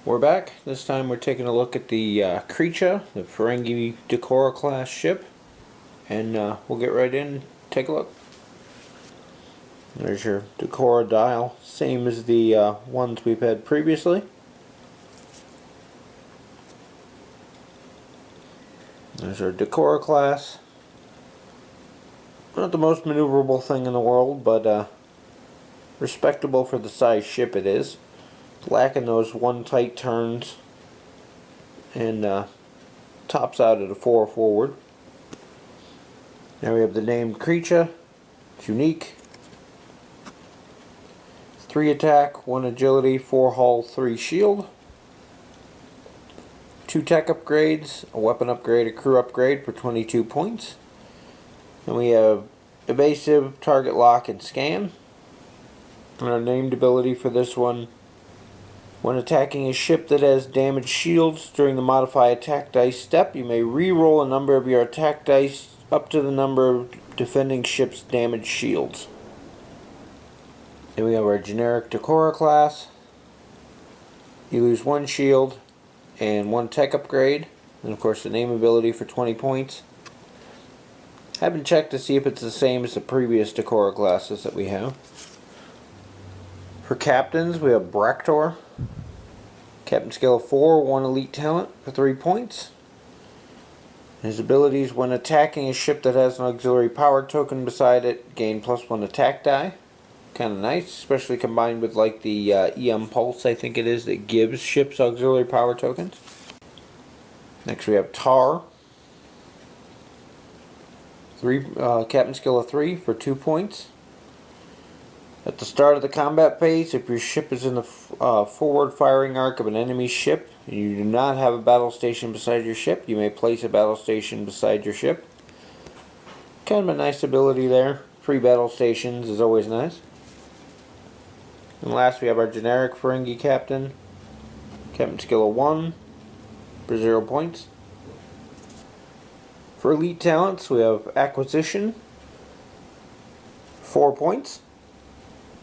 We're back. This time we're taking a look at the Kreechta, the Ferengi Decorum class ship, and we'll get right in and take a look. There's your Decorum dial, same as the ones we've had previously. There's our Decorum class. Not the most maneuverable thing in the world, but respectable for the size ship it is. Lacking those one tight turns, and tops out at a 4 forward. Now we have the name Kreechta. It's unique. 3 attack, 1 agility, 4 hull, 3 shield. 2 tech upgrades, a weapon upgrade, a crew upgrade for 22 points. And we have evasive, target lock, and scan. And our named ability for this one: when attacking a ship that has damaged shields during the modify attack dice step, you may re-roll a number of your attack dice up to the number of defending ship's damaged shields. Then we have our generic Decorum class. You lose 1 shield and 1 tech upgrade, and of course the name ability for 20 points. Haven't checked to see if it's the same as the previous Decorum classes that we have. For captains, we have Bractor. Captain skill of 4, 1 elite talent for 3 points. His abilities: when attacking a ship that has an auxiliary power token beside it, gain +1 attack die. Kind of nice, especially combined with like the EM Pulse, I think it is, that gives ships auxiliary power tokens. Next we have Tar. Captain skill of 3 for 2 points. At the start of the combat phase, if your ship is in the forward firing arc of an enemy ship and you do not have a battle station beside your ship, you may place a battle station beside your ship. Kind of a nice ability there. 3 battle stations is always nice. And last we have our generic Ferengi captain. Captain skill of 1 for 0 points. For elite talents, we have acquisition, 4 points.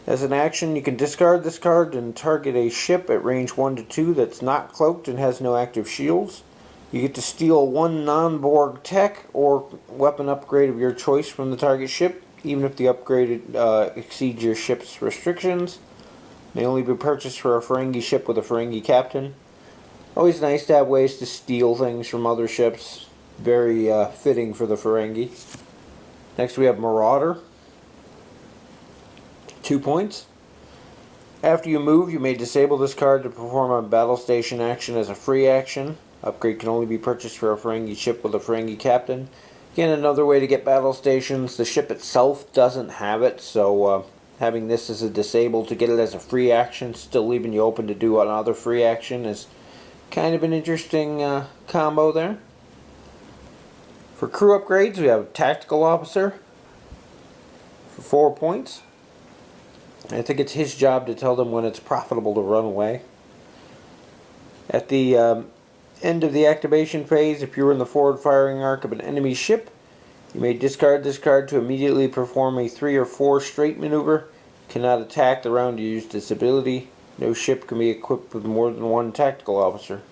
As an action, you can discard this card and target a ship at range 1 to 2 that's not cloaked and has no active shields. You get to steal 1 non-Borg tech or weapon upgrade of your choice from the target ship, even if the upgrade exceeds your ship's restrictions. May only be purchased for a Ferengi ship with a Ferengi captain. Always nice to have ways to steal things from other ships. Very fitting for the Ferengi. Next we have Marauder. 2 points. After you move, you may disable this card to perform a battle station action as a free action. Upgrade can only be purchased for a Ferengi ship with a Ferengi captain. Again, another way to get battle stations. The ship itself doesn't have it, so having this as a disable to get it as a free action, still leaving you open to do another free action, is kind of an interesting combo there. For crew upgrades, we have Tactical Officer for 4 points. I think it's his job to tell them when it's profitable to run away. At the end of the activation phase, if you're in the forward firing arc of an enemy ship, you may discard this card to immediately perform a 3 or 4 straight maneuver. Cannot attack the round you use this ability. No ship can be equipped with more than 1 tactical officer.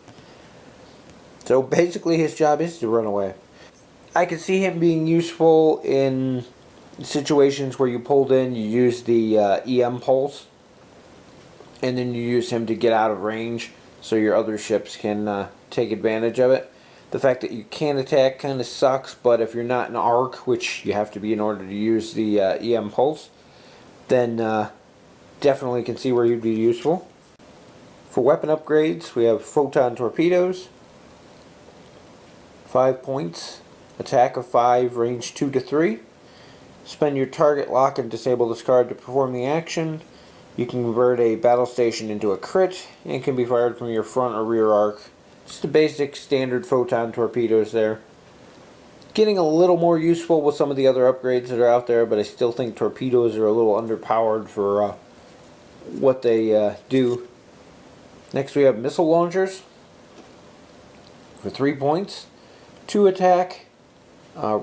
So basically his job is to run away. I could see him being useful in situations where you pulled in, you use the EM Pulse, and then you use him to get out of range so your other ships can take advantage of it. The fact that you can't attack kind of sucks, but if you're not in arc, which you have to be in order to use the EM Pulse, then definitely can see where you'd be useful. For weapon upgrades, we have photon torpedoes, 5 points, attack of 5, range 2 to 3. Spend your target lock and disable this card to perform the action. You can convert a battle station into a crit and can be fired from your front or rear arc. Just the basic standard photon torpedoes there. Getting a little more useful with some of the other upgrades that are out there, but I still think torpedoes are a little underpowered for what they do. Next we have missile launchers for 3 points. 2 attack,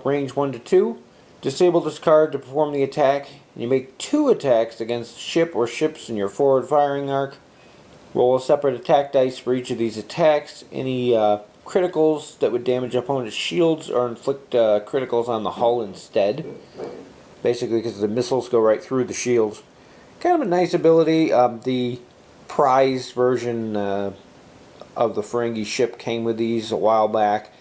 range 1 to 2. Disable this card to perform the attack. You make 2 attacks against ship or ships in your forward firing arc. Roll a separate attack dice for each of these attacks. Any criticals that would damage opponent's shields or inflict criticals on the hull instead. Basically because the missiles go right through the shields. Kind of a nice ability. The prize version of the Ferengi ship came with these a while back.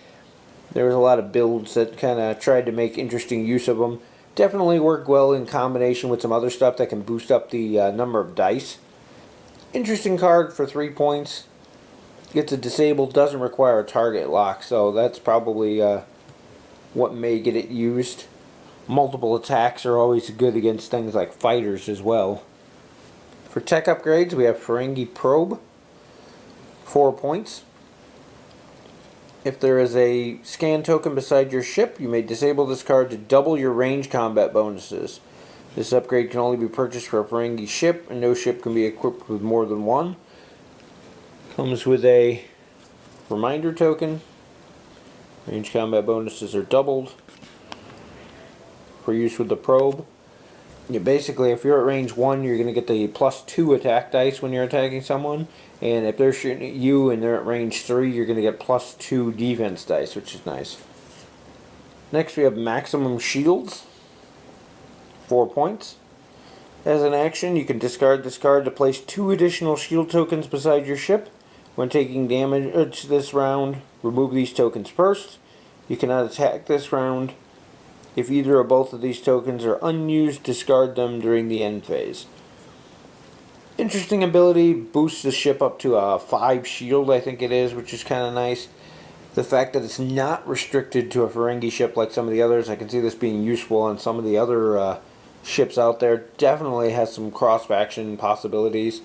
There was a lot of builds that kind of tried to make interesting use of them. Definitely work well in combination with some other stuff that can boost up the number of dice. Interesting card for 3 points. Gets a disabled, doesn't require a target lock, so that's probably what may get it used. Multiple attacks are always good against things like fighters as well. For tech upgrades, we have Ferengi Probe, 4 points. If there is a scan token beside your ship, you may disable this card to double your range combat bonuses. This upgrade can only be purchased for a Ferengi ship, and no ship can be equipped with more than one. Comes with a reminder token. Range combat bonuses are doubled for use with the probe. Basically, if you're at range 1, you're going to get the +2 attack dice when you're attacking someone. And if they're shooting at you and they're at range 3, you're going to get +2 defense dice, which is nice. Next, we have Maximum Shields, 4 points. As an action, you can discard this card to place 2 additional shield tokens beside your ship. When taking damage this round, remove these tokens first. You cannot attack this round. If either or both of these tokens are unused, discard them during the end phase. Interesting ability, boosts the ship up to a 5 shield, I think it is, which is kind of nice. The fact that it's not restricted to a Ferengi ship like some of the others, I can see this being useful on some of the other ships out there. Definitely has some cross-faction possibilities.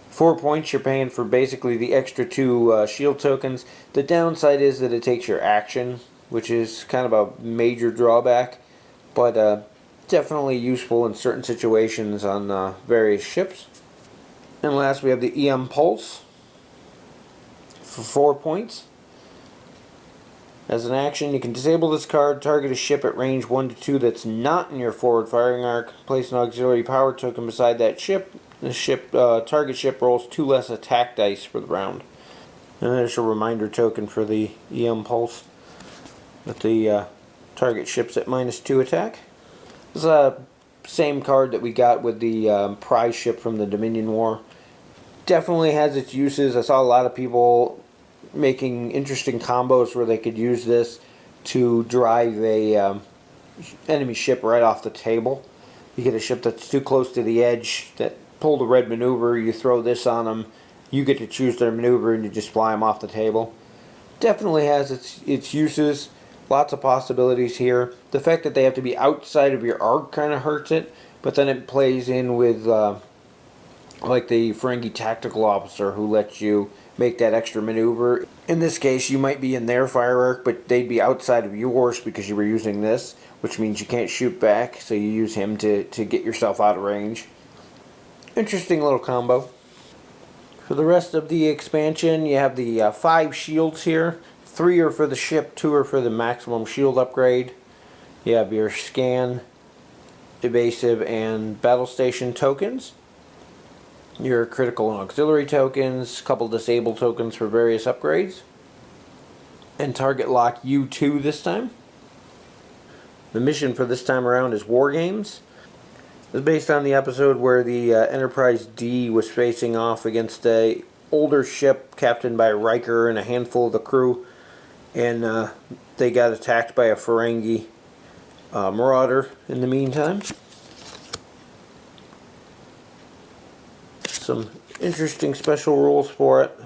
4 points, you're paying for basically the extra 2 shield tokens. The downside is that it takes your action, which is kind of a major drawback, but definitely useful in certain situations on various ships. And last we have the EM Pulse for 4 points. As an action, you can disable this card, target a ship at range 1 to 2 that's not in your forward firing arc, place an auxiliary power token beside that ship. The target ship rolls 2 less attack dice for the round. And there's a reminder token for the EM Pulse. With the target ships at -2 attack. This is the same card that we got with the prize ship from the Dominion War. Definitely has its uses. I saw a lot of people making interesting combos where they could use this to drive a enemy ship right off the table. You get a ship that's too close to the edge that pull the red maneuver, you throw this on them, you get to choose their maneuver and you just fly them off the table. Definitely has its uses. Lots of possibilities here. The fact that they have to be outside of your arc kind of hurts it, but then it plays in with like the Ferengi tactical officer who lets you make that extra maneuver. In this case, you might be in their fire arc, but they'd be outside of yours because you were using this, which means you can't shoot back, so you use him to get yourself out of range. Interesting little combo. For the rest of the expansion, you have the 5 shields here. 3 are for the ship, 2 are for the maximum shield upgrade. You have your scan, evasive, and battle station tokens. Your critical and auxiliary tokens, a couple disable tokens for various upgrades. And target lock U2 this time. The mission for this time around is War Games. It's based on the episode where the Enterprise-D was facing off against a older ship captained by Riker and a handful of the crew. And they got attacked by a Ferengi marauder in the meantime. Some interesting special rules for it.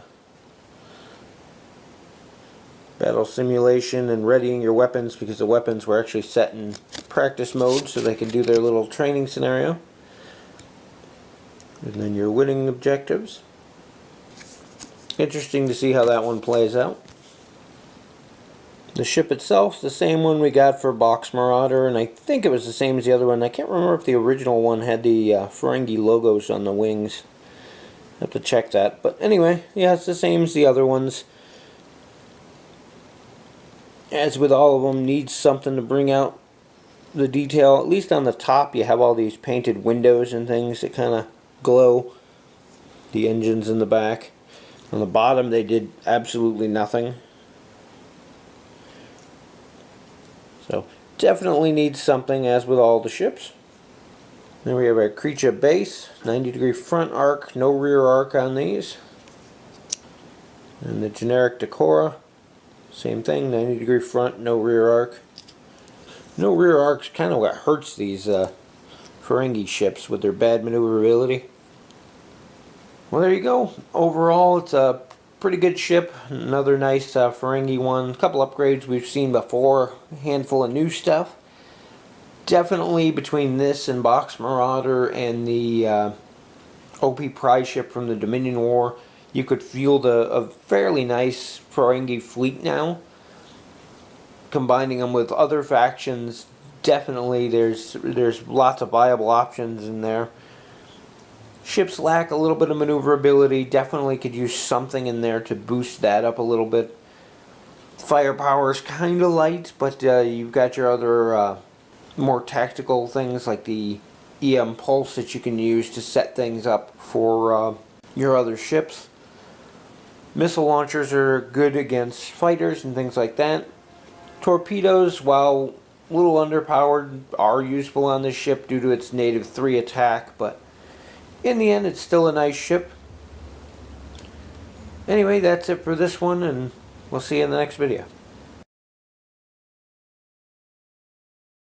Battle simulation and readying your weapons, because the weapons were actually set in practice mode so they could do their little training scenario. And then your winning objectives. Interesting to see how that one plays out. The ship itself, the same one we got for Box Marauder, and I think it was the same as the other one. I can't remember if the original one had the Ferengi logos on the wings. I have to check that. But anyway, yeah, it's the same as the other ones. As with all of them, needs something to bring out the detail. At least on the top, you have all these painted windows and things that kind of glow. the engines in the back. On the bottom they did absolutely nothing. So definitely needs something, as with all the ships. Then we have our Kreechta base, 90-degree front arc, no rear arc on these. And the generic Decora, same thing, 90-degree front, no rear arc. No rear arc's kind of what hurts these Ferengi ships with their bad maneuverability. Well, there you go. Overall, it's a pretty good ship. Another nice Ferengi one. A couple upgrades we've seen before. A handful of new stuff. Definitely between this and Box Marauder and the OP prize ship from the Dominion War, you could field a fairly nice Ferengi fleet now. Combining them with other factions, definitely there's lots of viable options in there. Ships lack a little bit of maneuverability. Definitely could use something in there to boost that up a little bit. Firepower is kind of light, but you've got your other more tactical things like the EM pulse that you can use to set things up for your other ships. Missile launchers are good against fighters and things like that. Torpedoes, while a little underpowered, are useful on this ship due to its native 3 attack, but in the end, it's still a nice ship. Anyway, that's it for this one, and we'll see you in the next video.